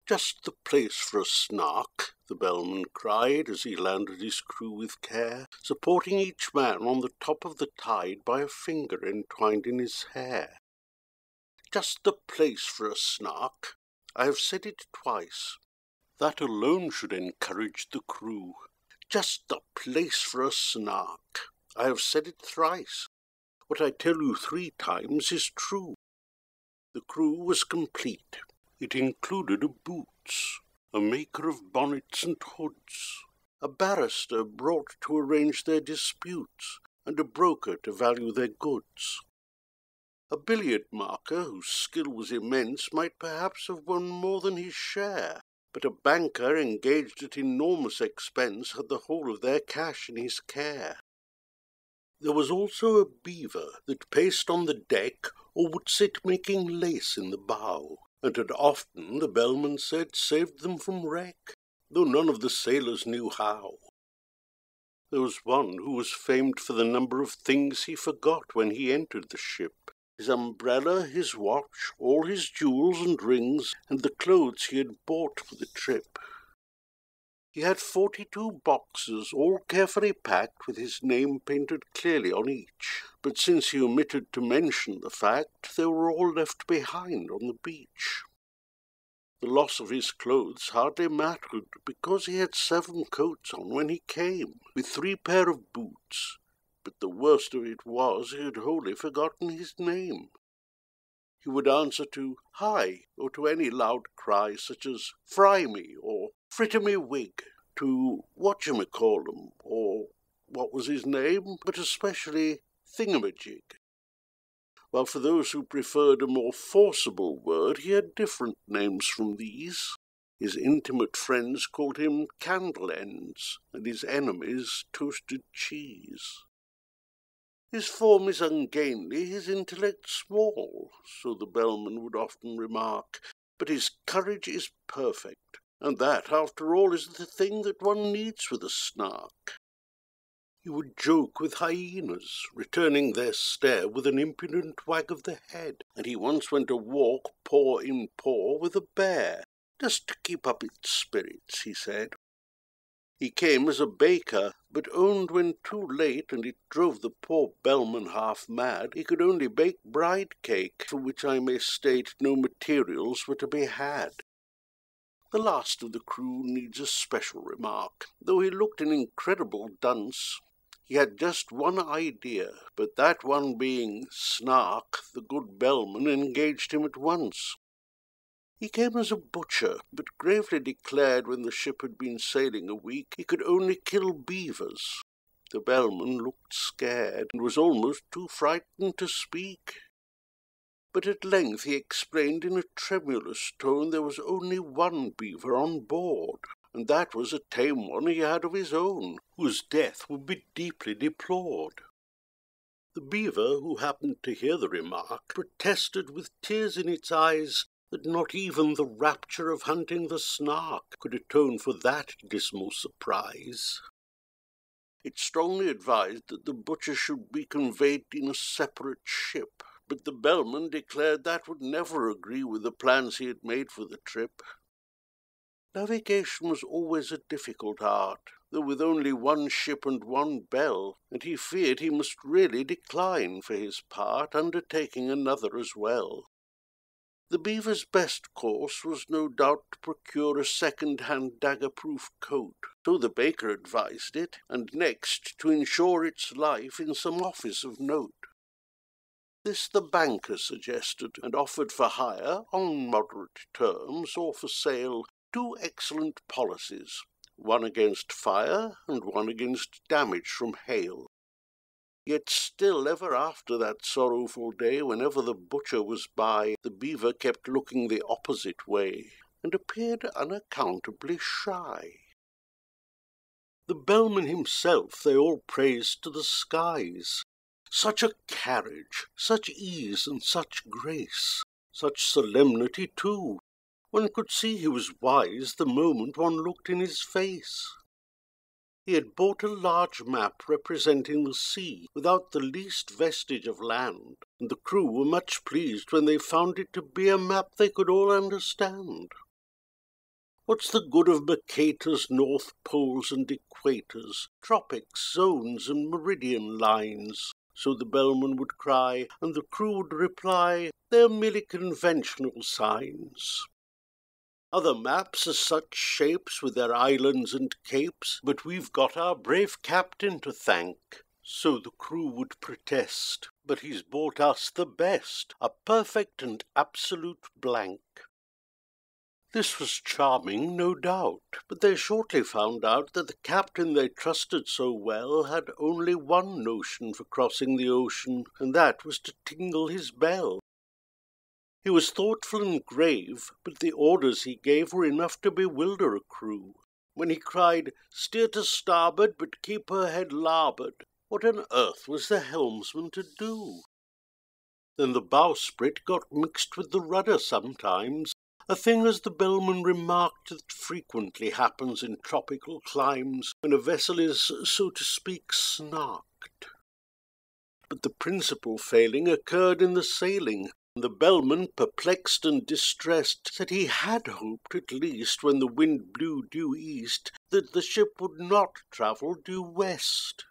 "Just the place for a Snark," the bellman cried as he landed his crew with care, supporting each man on the top of the tide by a finger entwined in his hair. "Just the place for a Snark. I have said it twice. That alone should encourage the crew. Just the place for a Snark. I have said it thrice. What I tell you 3 times is true." The crew was complete. It included a Boots, a maker of bonnets and hoods, a barrister brought to arrange their disputes, and a broker to value their goods. A billiard marker whose skill was immense might perhaps have won more than his share, but a banker engaged at enormous expense had the whole of their cash in his care. There was also a beaver that paced on the deck or would sit making lace in the bow, and had often, the bellman said, saved them from wreck, though none of the sailors knew how. There was one who was famed for the number of things he forgot when he entered the ship: his umbrella, his watch, all his jewels and rings, and the clothes he had bought for the trip. He had 42 boxes, all carefully packed, with his name painted clearly on each, but since he omitted to mention the fact, they were all left behind on the beach. The loss of his clothes hardly mattered, because he had 7 coats on when he came, with 3 pair of boots, but the worst of it was he had wholly forgotten his name. He would answer to "Hi," or to any loud cry such as "Fry me," or "Fritter me wig," to "Whatchamacallum," or what was his name, but especially "Thingamajig," while for those who preferred a more forcible word he had different names from these. His intimate friends called him Candle Ends, and his enemies Toasted Cheese. His form is ungainly, his intellect small, so the bellman would often remark, but his courage is perfect, and that, after all, is the thing that one needs with a Snark. He would joke with hyenas, returning their stare with an impudent wag of the head, and he once went a walk paw in paw with a bear, just to keep up its spirits, he said. He came as a baker, but owned when too late, and it drove the poor bellman half mad, he could only bake bride cake, for which I may state no materials were to be had. The last of the crew needs a special remark, though he looked an incredible dunce. He had just one idea, but that one being Snark, the good bellman engaged him at once. He came as a butcher, but gravely declared when the ship had been sailing a week he could only kill beavers. The bellman looked scared, and was almost too frightened to speak. But at length he explained in a tremulous tone there was only one beaver on board, and that was a tame one he had of his own, whose death would be deeply deplored. The beaver, who happened to hear the remark, protested with tears in its eyes that not even the rapture of hunting the Snark could atone for that dismal surprise. It strongly advised that the butcher should be conveyed in a separate ship, but the bellman declared that would never agree with the plans he had made for the trip. Navigation was always a difficult art, though with only one ship and one bell, and he feared he must really decline, for his part, undertaking another as well. The beaver's best course was no doubt to procure a second-hand dagger-proof coat, so the baker advised it, and next to insure its life in some office of note. This the banker suggested, and offered for hire, on moderate terms, or for sale, 2 excellent policies, one against fire and one against damage from hail. Yet still, ever after that sorrowful day, whenever the butcher was by, the beaver kept looking the opposite way, and appeared unaccountably shy. The bellman himself they all praised to the skies. Such a carriage, such ease and such grace, such solemnity too. One could see he was wise the moment one looked in his face. He had bought a large map representing the sea, without the least vestige of land, and the crew were much pleased when they found it to be a map they could all understand. What's the good of Mercator's North Poles and Equators, tropics, zones, and meridian lines? So the bellman would cry, and the crew would reply, they're merely conventional signs. Other maps are such shapes with their islands and capes, but we've got our brave captain to thank. So the crew would protest, but he's bought us the best, a perfect and absolute blank. This was charming, no doubt, but they shortly found out that the captain they trusted so well had only one notion for crossing the ocean, and that was to tingle his bell. He was thoughtful and grave, but the orders he gave were enough to bewilder a crew. When he cried, "Steer to starboard, but keep her head larboard," what on earth was the helmsman to do? Then the bowsprit got mixed with the rudder sometimes, a thing, as the bellman remarked, that frequently happens in tropical climes when a vessel is, so to speak, snarked. But the principal failing occurred in the sailing. The bellman, perplexed and distressed, said he had hoped, at least, when the wind blew due east, that the ship would not travel due west.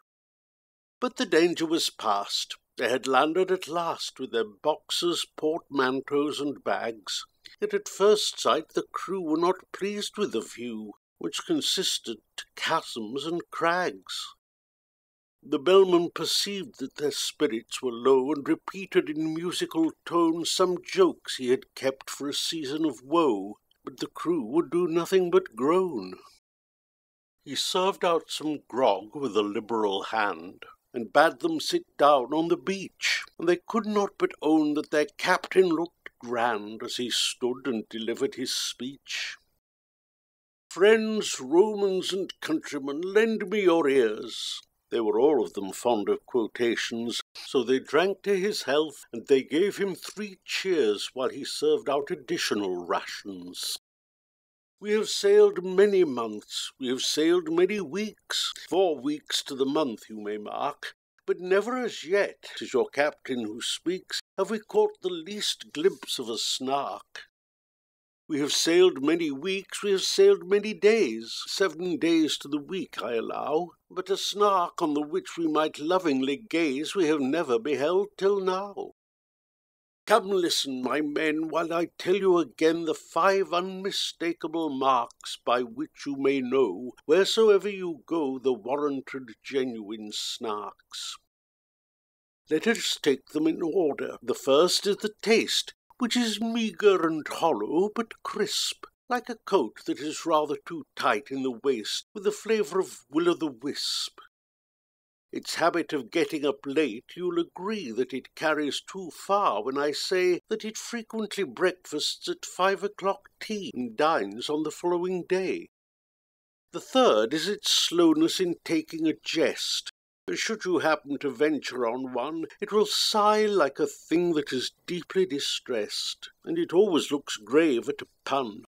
But the danger was past. They had landed at last with their boxes, portmanteaus, and bags. Yet at first sight the crew were not pleased with the view, which consisted to chasms and crags. The bellman perceived that their spirits were low, and repeated in musical tones some jokes he had kept for a season of woe, but the crew would do nothing but groan. He served out some grog with a liberal hand, and bade them sit down on the beach, and they could not but own that their captain looked grand as he stood and delivered his speech. "Friends, Romans, and countrymen, lend me your ears." They were all of them fond of quotations, so they drank to his health, and they gave him 3 cheers while he served out additional rations. "We have sailed many months, we have sailed many weeks, 4 weeks to the month you may mark, but never as yet, 'tis your captain who speaks, have we caught the least glimpse of a snark. We have sailed many weeks, we have sailed many days, 7 days to the week I allow, but a snark on the which we might lovingly gaze we have never beheld till now. Come listen, my men, while I tell you again the 5 unmistakable marks by which you may know, wheresoever you go, the warranted genuine snarks. Let us take them in order. The first is the taste, which is meagre and hollow, but crisp, like a coat that is rather too tight in the waist, with a flavour of will-o'-the-wisp. Its habit of getting up late, you'll agree that it carries too far when I say that it frequently breakfasts at 5 o'clock tea and dines on the following day. The third is its slowness in taking a jest. Should you happen to venture on one, it will sigh like a thing that is deeply distressed, and it always looks grave at a pun.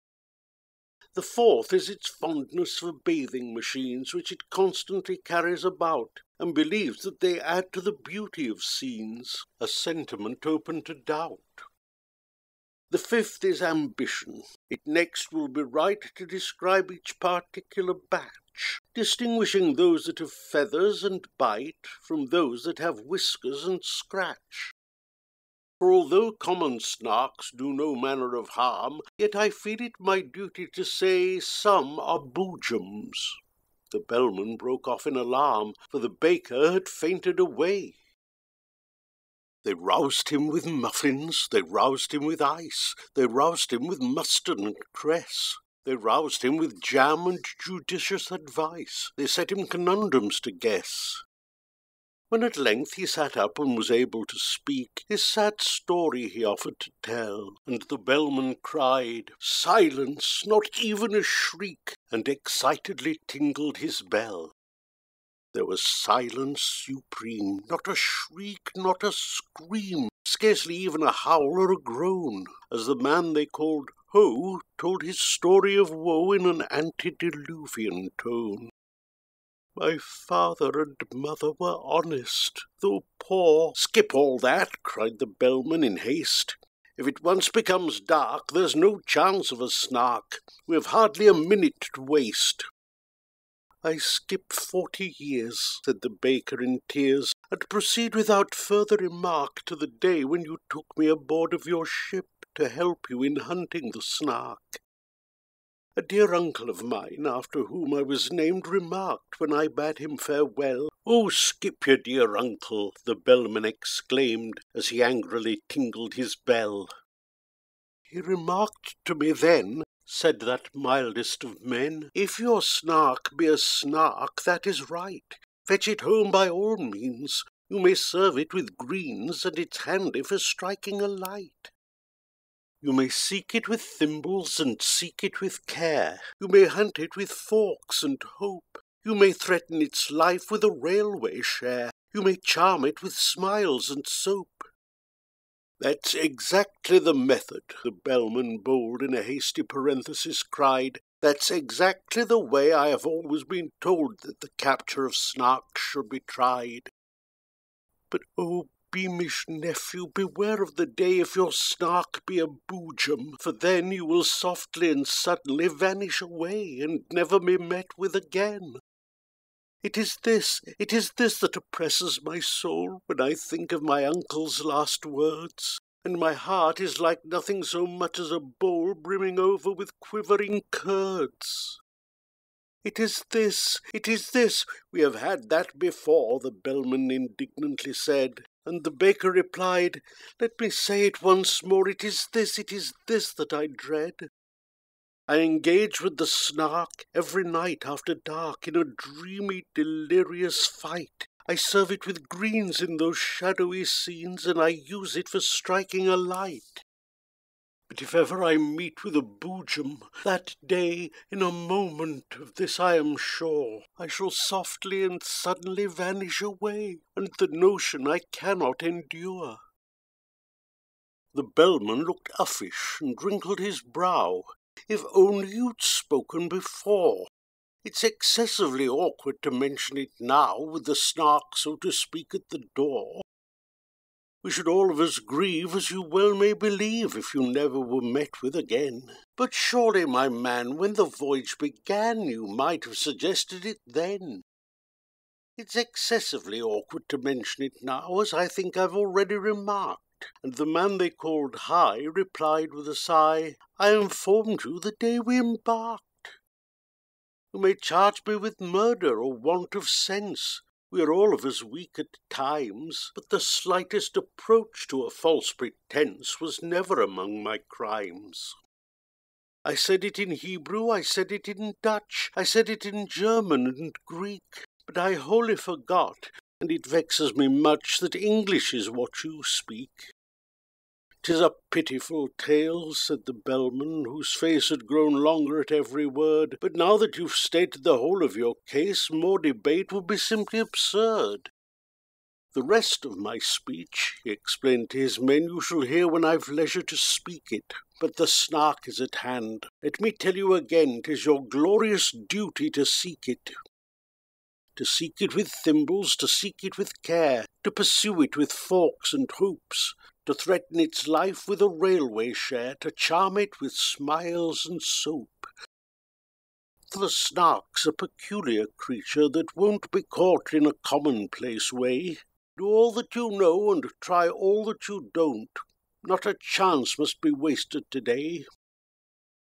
The fourth is its fondness for bathing machines, which it constantly carries about, and believes that they add to the beauty of scenes, a sentiment open to doubt. The fifth is ambition. It next will be right to describe each particular batch, distinguishing those that have feathers and bite from those that have whiskers and scratch. For although common snarks do no manner of harm, yet I feel it my duty to say some are boojums. The bellman broke off in alarm, for the baker had fainted away. They roused him with muffins, they roused him with ice, they roused him with mustard and cress, they roused him with jam and judicious advice, they set him conundrums to guess. When at length he sat up and was able to speak, his sad story he offered to tell, and the bellman cried, "Silence, not even a shriek," and excitedly tingled his bell. There was silence supreme, not a shriek, not a scream, scarcely even a howl or a groan, as the man they called Ho told his story of woe in an antediluvian tone. My father and mother were honest, though poor. Skip all that, cried the bellman in haste. If it once becomes dark, there's no chance of a snark. We have hardly a minute to waste." "I skip 40 years," said the baker in tears, "and proceed without further remark to the day when you took me aboard of your ship to help you in hunting the Snark. A dear uncle of mine, after whom I was named, remarked, when I bade him farewell—" "Oh, skip your dear uncle," the bellman exclaimed, as he angrily tingled his bell. "He remarked to me then," said that mildest of men, "if your Snark be a Snark, that is right. Fetch it home by all means. You may serve it with greens, and it's handy for striking a light. You may seek it with thimbles and seek it with care. You may hunt it with forks and hope. You may threaten its life with a railway share. You may charm it with smiles and soap." "That's exactly the method," the bellman bold in a hasty parenthesis cried. "That's exactly the way I have always been told that the capture of Snarks should be tried. But oh, beamish nephew, beware of the day if your Snark be a boojum, for then you will softly and suddenly vanish away, and never be met with again. It is this that oppresses my soul when I think of my uncle's last words, and my heart is like nothing so much as a bowl brimming over with quivering curds. It is this. We have had that before," the bellman indignantly said, and the baker replied, "Let me say it once more, it is this that I dread. I engage with the Snark every night after dark in a dreamy, delirious fight. I serve it with greens in those shadowy scenes, and I use it for striking a light. But if ever I meet with a boojum, that day, in a moment of this I am sure, I shall softly and suddenly vanish away, and the notion I cannot endure." The bellman looked uffish and wrinkled his brow. "If only you'd spoken before. It's excessively awkward to mention it now, with the Snark, so to speak, at the door. We should all of us grieve, as you well may believe, if you never were met with again. But surely, my man, when the voyage began, you might have suggested it then. It's excessively awkward to mention it now, as I think I've already remarked." And the man they called High replied with a sigh, "I informed you the day we embarked. You may charge me with murder or want of sense. We are all of us weak at times, but the slightest approach to a false pretence was never among my crimes. I said it in Hebrew, I said it in Dutch, I said it in German and Greek, but I wholly forgot, and it vexes me much that English is what you speak." "'Tis a pitiful tale," said the bellman, whose face had grown longer at every word, "but now that you've stated the whole of your case, more debate would be simply absurd. The rest of my speech," he explained to his men, "you shall hear when I've leisure to speak it. But the Snark is at hand. Let me tell you again, 'tis your glorious duty to seek it. To seek it with thimbles, to seek it with care, to pursue it with forks and hoops, to threaten its life with a railway share, to charm it with smiles and soap. The Snark's a peculiar creature that won't be caught in a commonplace way. Do all that you know and try all that you don't. Not a chance must be wasted today.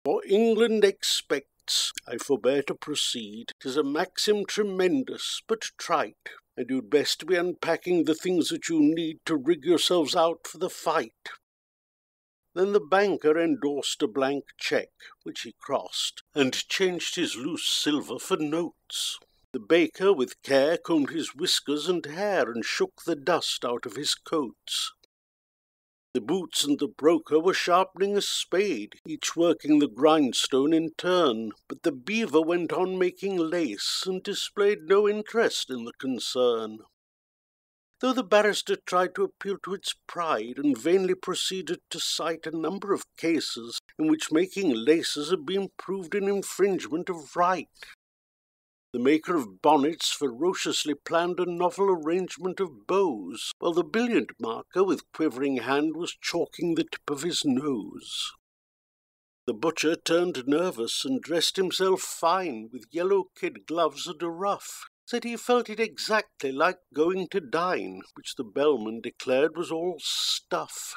For England expects, I forbear to proceed. 'Tis a maxim tremendous, but trite, and you'd best be unpacking the things that you need to rig yourselves out for the fight." Then the banker endorsed a blank cheque, which he crossed, and changed his loose silver for notes. The baker with care combed his whiskers and hair, and shook the dust out of his coats. The boots and the broker were sharpening a spade, each working the grindstone in turn, but the beaver went on making lace, and displayed no interest in the concern. Though the barrister tried to appeal to its pride, and vainly proceeded to cite a number of cases in which making laces had been proved an infringement of right, The maker of bonnets ferociously planned a novel arrangement of bows, while the billiard marker with quivering hand was chalking the tip of his nose. The butcher turned nervous and dressed himself fine with yellow kid gloves and a ruff. Said he felt it exactly like going to dine, which the bellman declared was all stuff.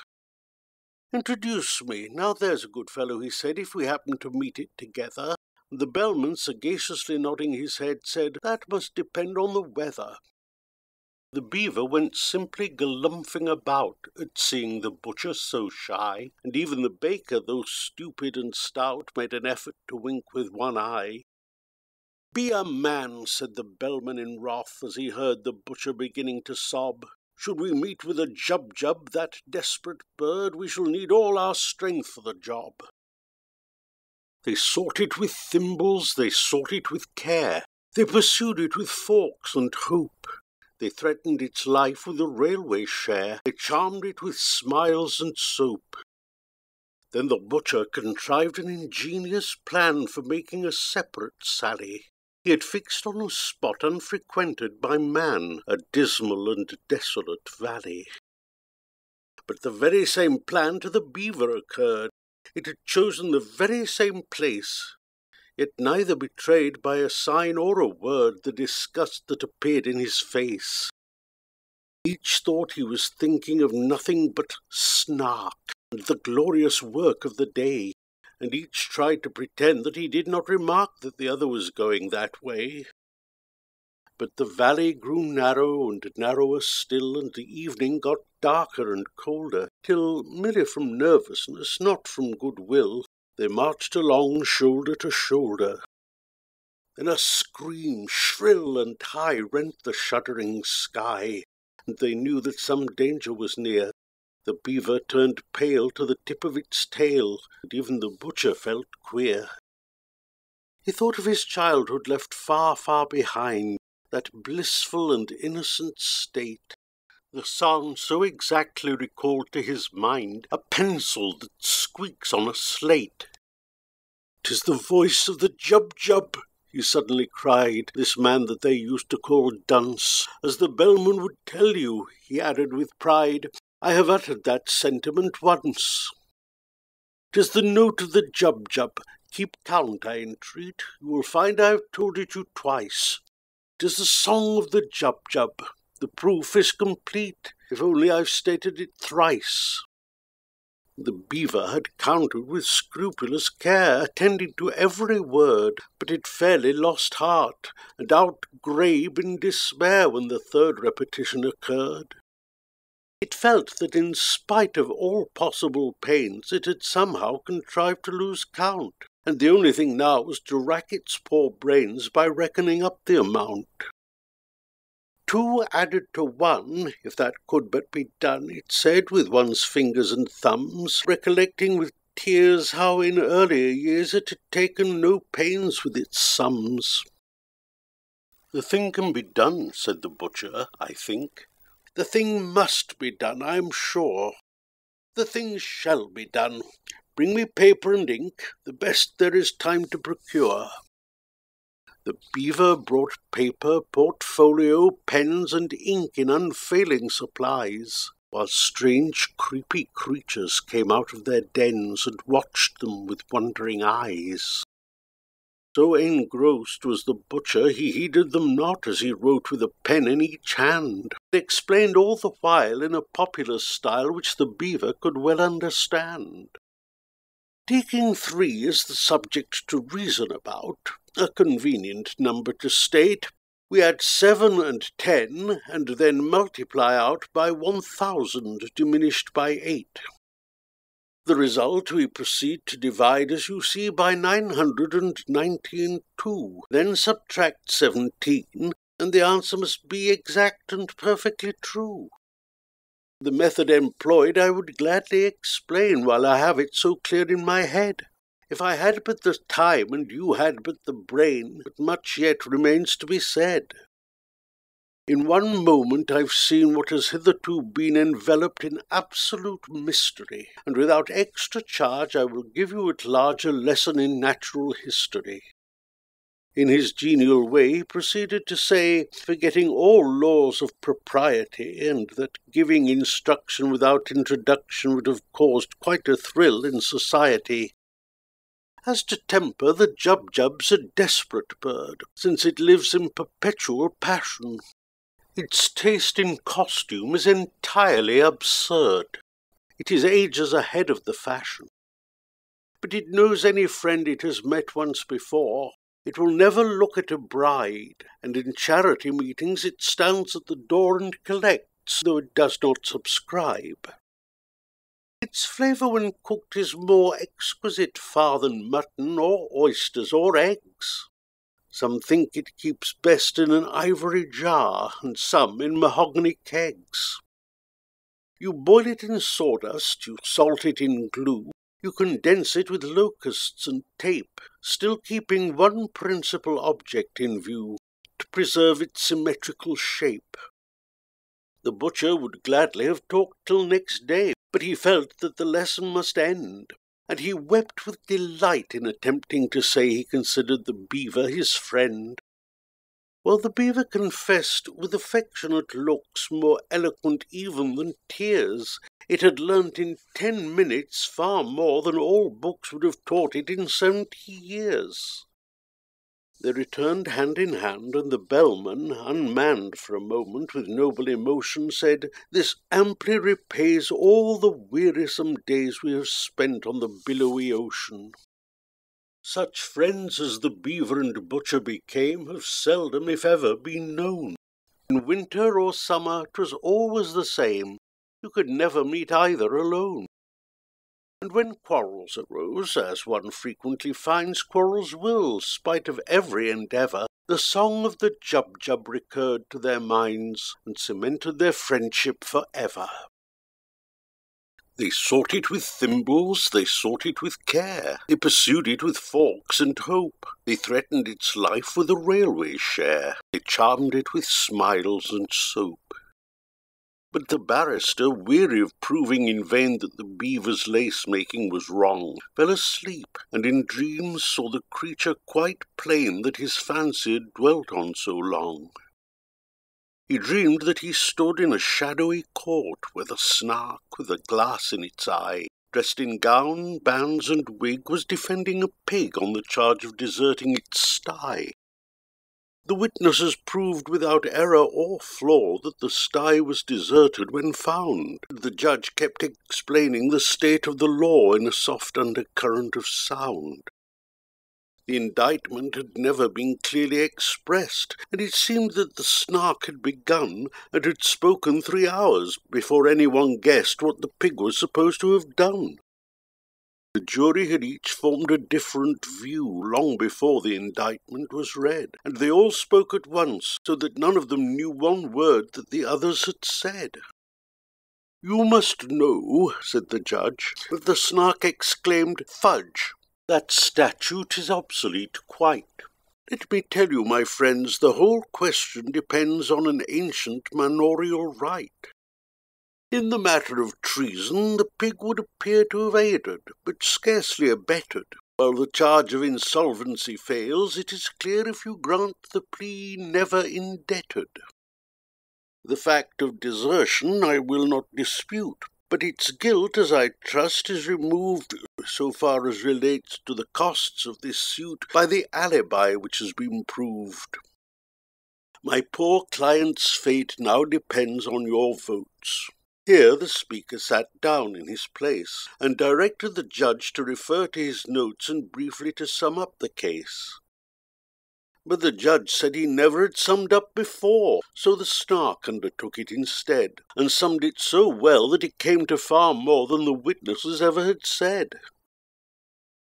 "Introduce me, now there's a good fellow," he said, "if we happen to meet it together." The bellman, sagaciously nodding his head, said, "That must depend on the weather." The beaver went simply galumphing about at seeing the butcher so shy, and even the baker, though stupid and stout, made an effort to wink with one eye. "Be a man," said the bellman in wrath, as he heard the butcher beginning to sob. "Should we meet with a Jub-Jub, that desperate bird, we shall need all our strength for the job." They sought it with thimbles, they sought it with care, they pursued it with forks and hope. They threatened its life with a railway share, they charmed it with smiles and soap. Then the butcher contrived an ingenious plan for making a separate sally. He had fixed on a spot unfrequented by man, a dismal and desolate valley. But the very same plan to the beaver occurred. It had chosen the very same place, yet neither betrayed by a sign or a word the disgust that appeared in his face. Each thought he was thinking of nothing but SNARK and the glorious work of the day, and each tried to pretend that he did not remark that the other was going that way. But the valley grew narrow and narrower still, and the evening got darker and colder, till, merely from nervousness, not from good will, they marched along shoulder to shoulder. Then a scream, shrill and high, rent the shuddering sky, and they knew that some danger was near. The beaver turned pale to the tip of its tail, and even the butcher felt queer. He thought of his childhood left far, far behind, that blissful and innocent state. The sound so exactly recalled to his mind a pencil that squeaks on a slate. "'Tis the voice of the Jub-Jub," he suddenly cried, "this man that they used to call Dunce. As the bellman would tell you," he added with pride, "I have uttered that sentiment once. 'Tis the note of the Jub-Jub. Keep count, I entreat. You will find I have told it you twice. 'Tis the song of the Jub-Jub. The proof is complete, if only I've stated it thrice." The beaver had counted with scrupulous care, attending to every word, but it fairly lost heart, and outgrabe in despair when the third repetition occurred. It felt that in spite of all possible pains it had somehow contrived to lose count, and the only thing now was to rack its poor brains by reckoning up the amount. 2 added to 1, if that could but be done, it said, with one's fingers and thumbs, recollecting with tears how in earlier years it had taken no pains with its sums. "The thing can be done," said the butcher, "I think. The thing must be done, I am sure. The thing shall be done. Bring me paper and ink, the best there is time to procure." The beaver brought paper, portfolio, pens, and ink in unfailing supplies, while strange creepy creatures came out of their dens and watched them with wondering eyes. So engrossed was the butcher, he heeded them not as he wrote with a pen in each hand, and explained all the while in a popular style which the beaver could well understand. Taking 3 as the subject to reason about, a convenient number to state, we add 7 and 10, and then multiply out by 1,000 diminished by 8. The result we proceed to divide, as you see, by 919 too. Then subtract 17, and the answer must be exact and perfectly true. The method employed I would gladly explain, while I have it so clear in my head. If I had but the time, and you had but the brain, but much yet remains to be said. In one moment I've seen what has hitherto been enveloped in absolute mystery, and without extra charge I will give you at large a lesson in natural history. In his genial way he proceeded to say, forgetting all laws of propriety, and that giving instruction without introduction would have caused quite a thrill in society, as to temper, the Jubjub's a desperate bird, since it lives in perpetual passion. Its taste in costume is entirely absurd. It is ages ahead of the fashion. But it knows any friend it has met once before. It will never look at a bride, and in charity meetings it stands at the door and collects, though it does not subscribe. Its flavour when cooked is more exquisite far than mutton or oysters or eggs. Some think it keeps best in an ivory jar, and some in mahogany kegs. You boil it in sawdust, you salt it in glue, you condense it with locusts and tape, still keeping one principal object in view, to preserve its symmetrical shape. The butcher would gladly have talked till next day, but he felt that the lesson must end, and he wept with delight in attempting to say he considered the beaver his friend. Well, the beaver confessed, with affectionate looks more eloquent even than tears, it had learnt in 10 minutes far more than all books would have taught it in 70 years. They returned hand in hand, and the bellman, unmanned for a moment with noble emotion, said, "This amply repays all the wearisome days we have spent on the billowy ocean." Such friends as the beaver and butcher became have seldom, if ever, been known. In winter or summer 'twas always the same. You could never meet either alone. And when quarrels arose, as one frequently finds quarrels will, spite of every endeavour, the song of the Jubjub recurred to their minds, and cemented their friendship for ever. They sought it with thimbles, they sought it with care, they pursued it with forks and hope, they threatened its life with a railway share, they charmed it with smiles and soap. But the barrister, weary of proving in vain that the beaver's lace-making was wrong, fell asleep, and in dreams saw the creature quite plain that his fancy had dwelt on so long. He dreamed that he stood in a shadowy court, where the SNARK, with a glass in its eye, dressed in gown, bands, and wig, was defending a pig on the charge of deserting its sty. The witnesses proved without error or flaw that the sty was deserted when found. The judge kept explaining the state of the law in a soft undercurrent of sound. The indictment had never been clearly expressed, and it seemed that the SNARK had begun and had spoken 3 hours before anyone guessed what the pig was supposed to have done. The jury had each formed a different view long before the indictment was read, and they all spoke at once, so that none of them knew one word that the others had said. "You must know," said the judge, that the SNARK exclaimed, "Fudge! That statute is obsolete quite. Let me tell you, my friends, the whole question depends on an ancient manorial right. In the matter of treason, the pig would appear to have aided, but scarcely abetted. While the charge of insolvency fails, it is clear if you grant the plea never indebted. The fact of desertion I will not dispute, but its guilt, as I trust, is removed, so far as relates to the costs of this suit, by the alibi which has been proved. My poor client's fate now depends on your votes." Here the speaker sat down in his place, and directed the judge to refer to his notes and briefly to sum up the case. But the judge said he never had summed up before, so the SNARK undertook it instead, and summed it so well that it came to far more than the witnesses ever had said.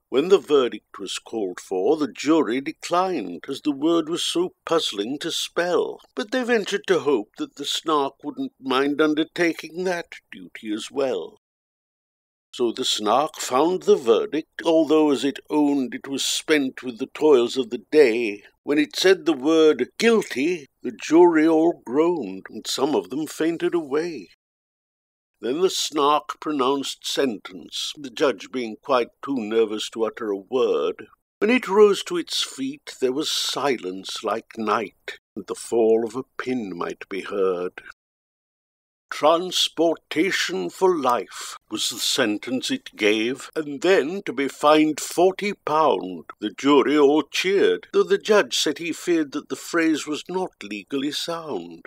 When the verdict was called for, the jury declined, as the word was so puzzling to spell, but they ventured to hope that the SNARK wouldn't mind undertaking that duty as well. So the SNARK found the verdict, although, as it owned, it was spent with the toils of the day. When it said the word "guilty," the jury all groaned, and some of them fainted away. Then the SNARK pronounced sentence, the judge being quite too nervous to utter a word. When it rose to its feet, there was silence like night, and the fall of a pin might be heard. Transportation for life was the sentence it gave, and then to be fined £40. The jury all cheered, though the judge said he feared that the phrase was not legally sound.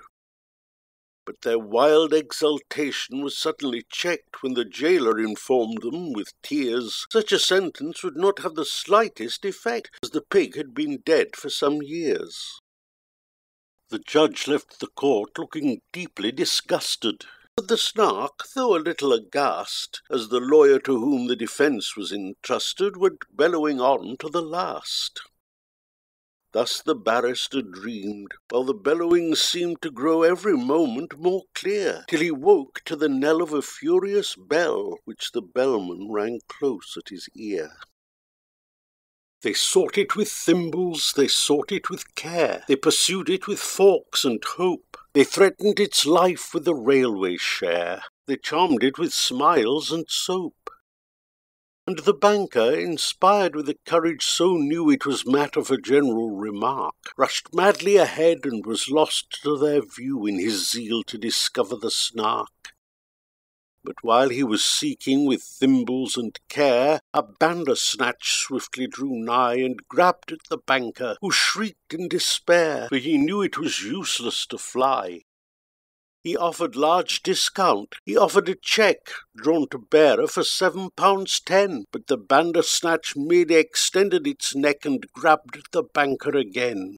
But their wild exultation was suddenly checked when the jailer informed them, with tears, such a sentence would not have the slightest effect, as the pig had been dead for some years. The judge left the court looking deeply disgusted, but the Snark, though a little aghast, as the lawyer to whom the defence was entrusted went bellowing on to the last. Thus the barrister dreamed, while the bellowing seemed to grow every moment more clear, till he woke to the knell of a furious bell, which the bellman rang close at his ear. They sought it with thimbles, they sought it with care, they pursued it with forks and hope, they threatened its life with the railway share, they charmed it with smiles and soap. And the banker, inspired with a courage so new it was matter for general remark, rushed madly ahead and was lost to their view in his zeal to discover the Snark. But while he was seeking with thimbles and care, a bandersnatch swiftly drew nigh and grabbed at the banker, who shrieked in despair, for he knew it was useless to fly. He offered large discount, he offered a cheque, drawn to bearer for £7.10, but the bandersnatch merely extended its neck and grabbed at the banker again.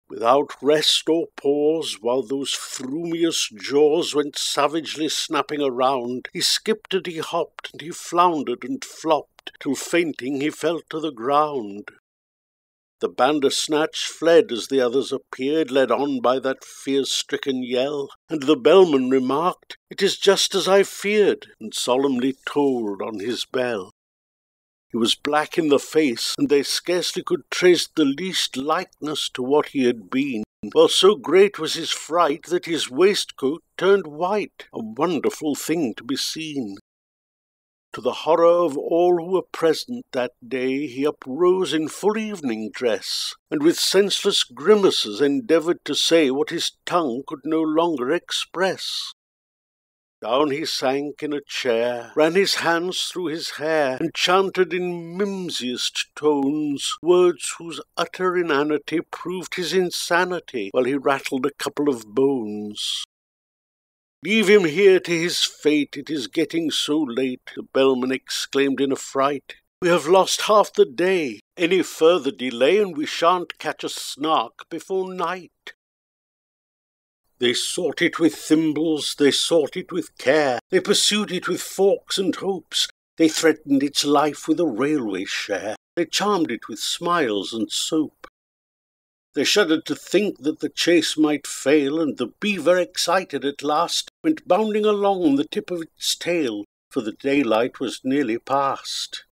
Without rest or pause, while those frumious jaws went savagely snapping around, he skipped and he hopped, and he floundered and flopped, till fainting he fell to the ground. The bandersnatch fled as the others appeared, led on by that fear-stricken yell, and the bellman remarked, "It is just as I feared," and solemnly tolled on his bell. He was black in the face, and they scarcely could trace the least likeness to what he had been, while so great was his fright that his waistcoat turned white, a wonderful thing to be seen. To the horror of all who were present that day, he uprose in full evening dress, and with senseless grimaces endeavoured to say what his tongue could no longer express. Down he sank in a chair, ran his hands through his hair, and chanted in mimsiest tones words whose utter inanity proved his insanity, while he rattled a couple of bones. "Leave him here to his fate, it is getting so late," the bellman exclaimed in affright. "We have lost half the day. Any further delay, and we shan't catch a Snark before night." They sought it with thimbles, they sought it with care, they pursued it with forks and hopes, they threatened its life with a railway share, they charmed it with smiles and soap. They shuddered to think that the chase might fail, and the beaver, excited at last, went bounding along on the tip of its tail, for the daylight was nearly past.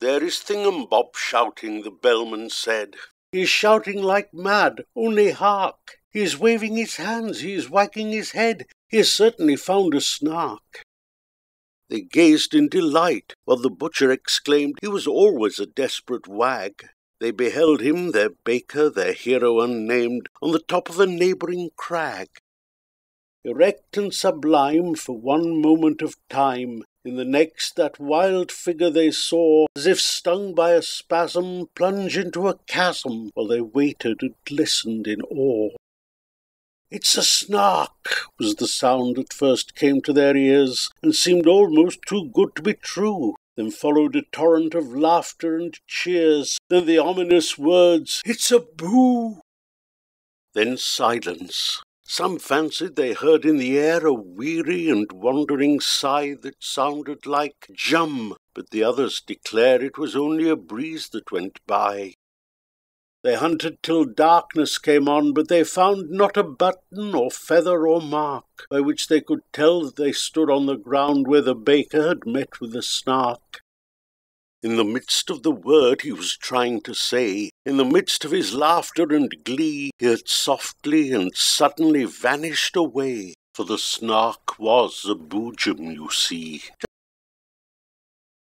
"There is Thingumbob shouting," the bellman said. "He is shouting like mad, only hark! He is waving his hands, he is wagging his head, he has certainly found a Snark." They gazed in delight, while the butcher exclaimed he was always a desperate wag. They beheld him, their baker, their hero unnamed, on the top of a neighbouring crag. Erect and sublime for one moment of time, in the next that wild figure they saw, as if stung by a spasm, plunge into a chasm, while they waited and listened in awe. "It's a Snark," was the sound that first came to their ears, and seemed almost too good to be true. Then followed a torrent of laughter and cheers, then the ominous words, "It's a boo!" Then silence. Some fancied they heard in the air a weary and wandering sigh that sounded like "jum," but the others declared it was only a breeze that went by. They hunted till darkness came on, but they found not a button or feather or mark, by which they could tell that they stood on the ground where the baker had met with the Snark. In the midst of the word he was trying to say, in the midst of his laughter and glee, he had softly and suddenly vanished away, for the Snark was a boojum, you see.